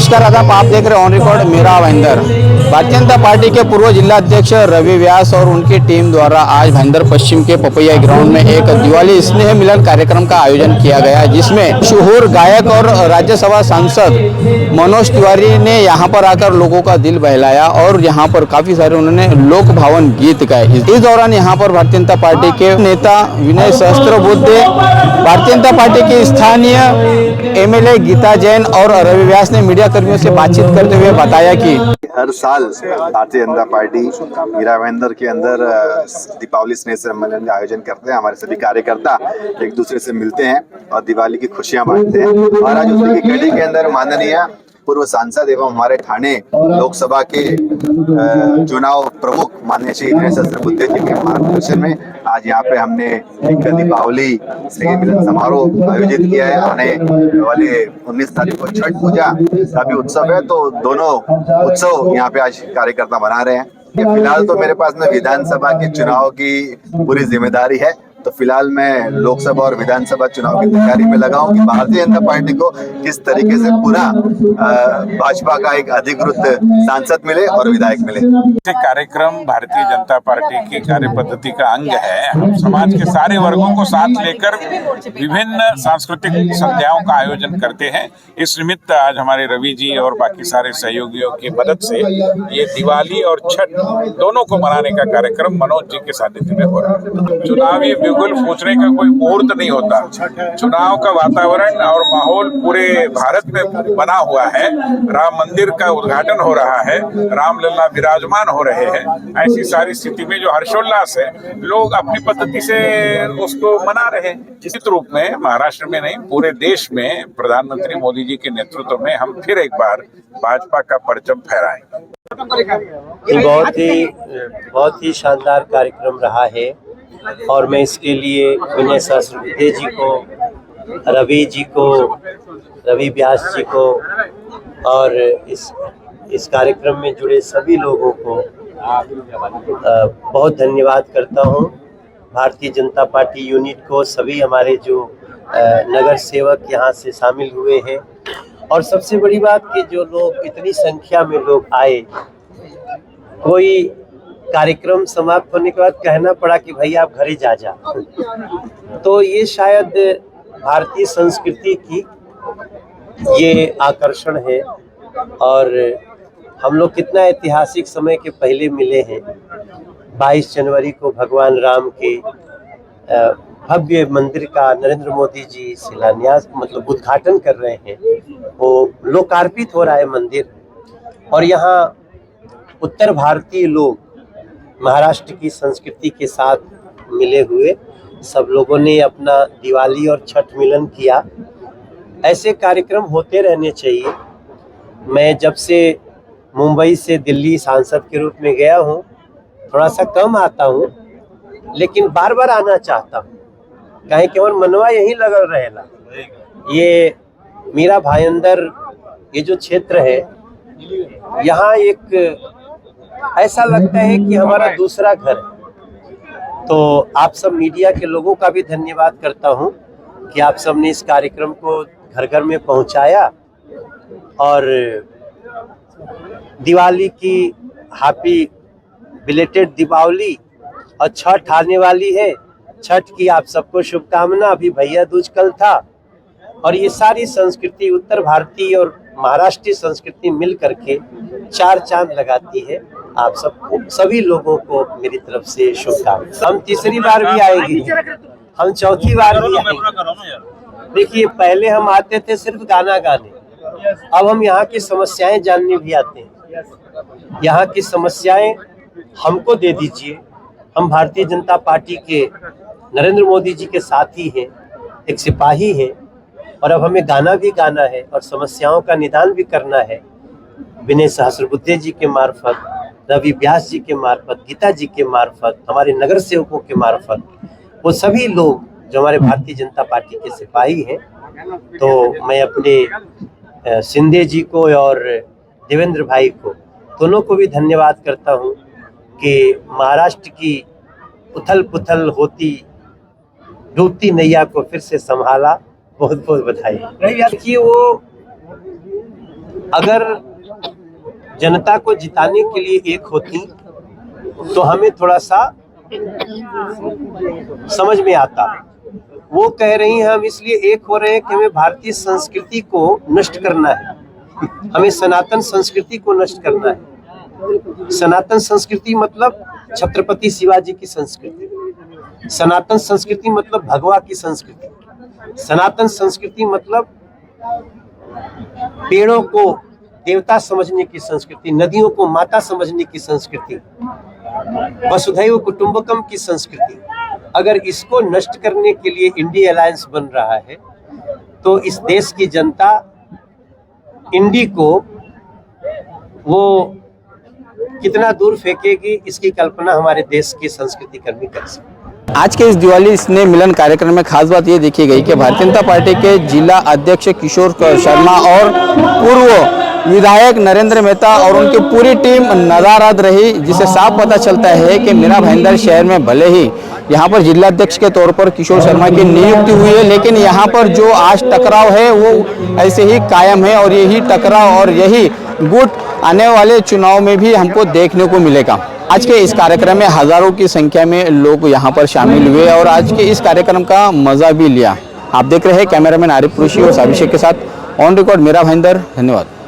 नमस्कार, आदाब। आप देख रहे हैं ऑन रिकॉर्ड मेरा भाईंदर। भारतीय जनता पार्टी के पूर्व जिला अध्यक्ष रवि व्यास और उनकी टीम द्वारा आज भाईंदर पश्चिम के पपैया ग्राउंड में एक दिवाली स्नेह मिलन कार्यक्रम का आयोजन किया गया, जिसमें मशहूर गायक और राज्यसभा सांसद मनोज तिवारी ने यहां पर आकर लोगों का दिल बहलाया और यहां पर काफी सारे उन्होंने लोक भावन गीत गाए। इस दौरान यहां पर भारतीय जनता पार्टी के नेता विनय सहस्त्रबुद्धे, भारतीय जनता पार्टी की स्थानीय एमएलए गीता जैन और रवि व्यास ने मीडिया कर्मियों से बातचीत करते हुए बताया कि हर साल भारतीय जनता पार्टी मीरा भाईंदर के अंदर दीपावली स्नेह सम्मेलन का आयोजन करते हैं। हमारे सभी कार्यकर्ता एक दूसरे से मिलते हैं और दिवाली की खुशियां बांटते हैं। और आज उसी की कड़ी के अंदर माननीय पूर्व सांसद एवं हमारे ठाणे लोकसभा के चुनाव प्रमुख माननीय श्री विनय सहस्त्रबुद्धे जी के मार्गदर्शन में आज यहाँ पे हमने एक दीपावली स्नेह मिलन समारोह आयोजित किया है। आने वाले 19 तारीख को छठ पूजा का भी उत्सव है, तो दोनों उत्सव यहाँ पे आज कार्यकर्ता मना रहे हैं। फिलहाल तो मेरे पास में विधानसभा के चुनाव की पूरी जिम्मेदारी है, तो फिलहाल मैं लोकसभा और विधानसभा चुनाव की तैयारी में लगा हूं कि भारतीय जनता पार्टी को किस तरीके से पुनः भाजपा का एक अधिकृत सांसद मिले और विधायक मिले। ये कार्यक्रम भारतीय जनता पार्टी की कार्य पद्धति का अंग है। हम समाज के सारे वर्गों को साथ लेकर विभिन्न सांस्कृतिक संध्याओं का आयोजन करते हैं। इस निमित्त आज हमारे रवि जी और बाकी सारे सहयोगियों की मदद से ये दिवाली और छठ दोनों को मनाने का कार्यक्रम मनोज जी के सानिध्य में हो रहा है। चुनावी बिल्कुल पूछने का कोई मुहूर्त नहीं होता। चुनाव का वातावरण और माहौल पूरे भारत में बना हुआ है। राम मंदिर का उद्घाटन हो रहा है, रामलला विराजमान हो रहे हैं। ऐसी सारी स्थिति में जो हर्षोल्लास है, लोग अपनी पद्धति से उसको मना रहे हैं। निश्चित रूप में महाराष्ट्र में नहीं, पूरे देश में प्रधानमंत्री मोदी जी के नेतृत्व में हम फिर एक बार भाजपा का परचम फहराएं। बहुत ही शानदार कार्यक्रम रहा है और मैं इसके लिए विनय सहस्त्रबुद्धे जी को, रवि जी को, रवि व्यास जी को और इस कार्यक्रम में जुड़े सभी लोगों को बहुत धन्यवाद करता हूं। भारतीय जनता पार्टी यूनिट को, सभी हमारे जो नगर सेवक यहां से शामिल हुए हैं और सबसे बड़ी बात कि जो लोग इतनी संख्या में लोग आए, कोई कार्यक्रम समाप्त होने के बाद कहना पड़ा कि भाई आप घरे जा। तो ये शायद भारतीय संस्कृति की ये आकर्षण है और हम लोग कितना ऐतिहासिक समय के पहले मिले हैं। 22 जनवरी को भगवान राम के भव्य मंदिर का नरेंद्र मोदी जी शिलान्यास मतलब उद्घाटन कर रहे हैं, वो लोकार्पित हो रहा है मंदिर। और यहाँ उत्तर भारतीय लोग महाराष्ट्र की संस्कृति के साथ मिले हुए सब लोगों ने अपना दिवाली और छठ मिलन किया। ऐसे कार्यक्रम होते रहने चाहिए। मैं जब से मुंबई से दिल्ली सांसद के रूप में गया हूँ, थोड़ा सा कम आता हूँ, लेकिन बार बार आना चाहता हूँ। कहीं केवल मनवा यही लगल रहेला। ये मीरा भाईंदर ये जो क्षेत्र है, यहाँ एक ऐसा लगता है कि हमारा दूसरा घर है। तो आप सब मीडिया के लोगों का भी धन्यवाद करता हूं कि आप सब ने इस कार्यक्रम को घर घर में पहुंचाया और दिवाली की हैप्पी बिलेटेड दीपावली और छठ आने वाली है। छठ की आप सबको शुभकामना। अभी भैया दूज कल था और ये सारी संस्कृति उत्तर भारतीय और महाराष्ट्रीय संस्कृति मिल करके चार चांद लगाती है। आप सबको, सभी लोगों को मेरी तरफ से शुभकामनाएं। हम तीसरी बार भी आएंगे, हम चौथी बार भी आएंगे। देखिए, पहले हम आते थे सिर्फ गाना गाने, अब हम यहाँ की समस्याएं जानने भी आते हैं। यहाँ की समस्याएं हमको दे दीजिए। हम भारतीय जनता पार्टी के नरेंद्र मोदी जी के साथी हैं, एक सिपाही हैं और अब हमें गाना भी गाना है और समस्याओं का निदान भी करना है। विनय सहस्त्रबुद्धे जी के मार्फत, रवि व्यास जी के मार्फत, गीता जी के मार्फत, हमारे नगर सेवकों के मार्फत, वो सभी लोग जो हमारे भारतीय जनता पार्टी के सिपाही हैं। तो मैं अपने शिंदे जी को और देवेंद्र भाई को, दोनों को भी धन्यवाद करता हूं कि महाराष्ट्र की उथल पुथल होती डूबती नैया को फिर से संभाला। बहुत बहुत बधाई। देखिए, वो अगर जनता को जिताने के लिए एक होती तो हमें थोड़ा सा समझ में आता। वो कह रही हैं हम इसलिए एक हो रहे हैं कि हमें भारतीय संस्कृति को नष्ट करना है, हमें सनातन संस्कृति को नष्ट करना है। सनातन संस्कृति मतलब छत्रपति शिवाजी की संस्कृति, सनातन संस्कृति मतलब भगवा की संस्कृति, सनातन संस्कृति मतलब पेड़ों को देवता समझने की संस्कृति, नदियों को माता समझने की संस्कृति, वसुधैव कुटुंबकम की संस्कृति। अगर इसको नष्ट करने के लिए इंडी अलायंस बन रहा है तो इस देश की जनता इंडी को वो कितना दूर फेंकेगी, इसकी कल्पना हमारे देश के संस्कृति कर्मी कर सकते। आज के इस दिवाली स्नेह मिलन कार्यक्रम में खास बात ये देखी गई कि भारतीय जनता पार्टी के जिला अध्यक्ष किशोर शर्मा और पूर्व विधायक नरेंद्र मेहता और उनकी पूरी टीम नदारद रही, जिससे साफ पता चलता है कि मीरा भाईंदर शहर में भले ही यहाँ पर जिलाध्यक्ष के तौर पर किशोर शर्मा की नियुक्ति हुई है, लेकिन यहाँ पर जो आज टकराव है वो ऐसे ही कायम है और यही टकराव और यही गुट आने वाले चुनाव में भी हमको देखने को मिलेगा। आज के इस कार्यक्रम में हजारों की संख्या में लोग यहाँ पर शामिल हुए और आज के इस कार्यक्रम का मजा भी लिया। आप देख रहे हैं कैमरामैन आरिफ कुरैशी और अभिषेक के साथ ऑन रिकॉर्ड मीरा भाईंदर। धन्यवाद।